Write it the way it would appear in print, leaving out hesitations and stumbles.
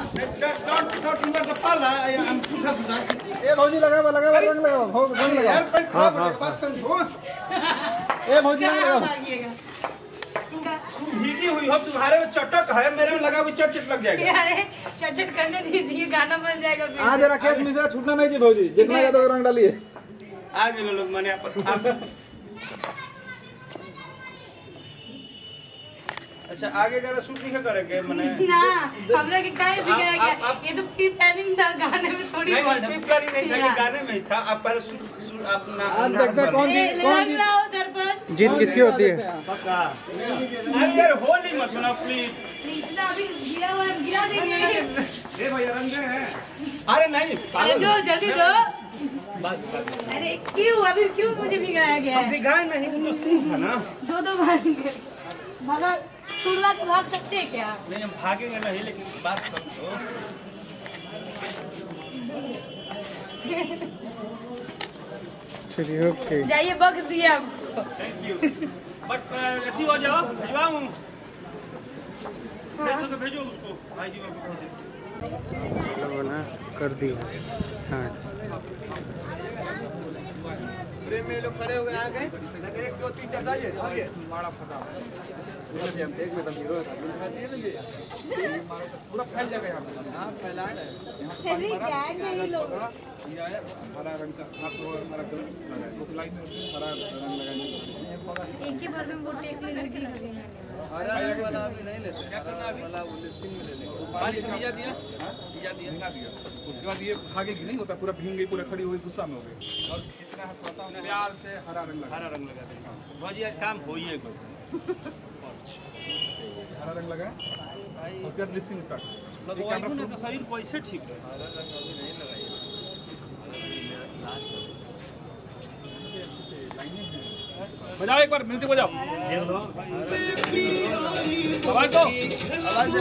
ए भौजी लगा रंग लगा रंग लगा। ए भौजी भीगी हुई हो, तुम्हारे में चटक है, मेरे में लगा हुई चट लग जाएगा। अरे चट करने दीजिए, गाना बन जाएगा। आज राकेश मिश्रा छूटना नहीं चाहिए भौजी, जितना ज्यादा रंग डालिए। आगे लोग मैंने आप अच्छा आगे का शूट नहीं करेंगे मैंने ना, हमरा के काहे भी गया क्या? ये तो प्री प्लानिंग था, गाने में थोड़ी नहीं प्री प्लानिंग नहीं था, ये गाने में ही था। आप पहले अपना आज देखते हैं कौन जीत किसकी होती है। अरे यार होली मत बना प्लीज। इतना अभी गिरा हुआ है, गिरा देंगे। ए भैया रंगे हैं। अरे नहीं अरे दो जल्दी दो। अरे क्यों अभी क्यों मुझे भिगाया गया है? भिगाए नहीं, वो तो सीन था ना। दो भागेंगे, भागा छुड़वा के भाग सकते हैं क्या? नहीं हम भागेंगे नहीं, लेकिन बात समझो। चलिए ओके, जाइए बॉक्स दिए आपको। Thank you. बट ऐसी हो जाओ, भिजवाऊं कैसे तो भेजो उसको भाई जी को ना कर दी। हाँ फ्रेम में लोग खड़े हो गए, आ गए नगर 1 2 3 4 आइए आगे मारा फटा हम देख में तो हीरो है ना जी पूरा फैल जाएगा यहां पे। हां फैला है अरे गैंग है ये लोग। ये आया हरा रंग का, आपको हमारा कलर इसको लाइन में हरा रंग लगाएंगे। एक ही बार में वो टेक ले लड़की लगे हैं। हरा रंग वाला अभी नहीं लेते, क्या करना अभी वाला वो लिपसिंग में ले लेंगे। पानी भिजा दिया, भिजा दिया। उसके बाद ये भागेगी नहीं होता, पूरा भीग गई, पूरा खड़ी हुई गुस्सा में हो गई। और खींचना है थोड़ा सा प्यार से हरा रंग लगा देंगे। भौजी आज काम होइए कोई हरा रंग लगा, उसके बाद लिपसिंग स्टार्ट लगवाइए ना तो शरीर कैसे ठीक है। हरा रंग अभी नहीं लगाइए, बजाओ एक बार म्यूजिक बजाओ, आवाज दो, आवाज दे।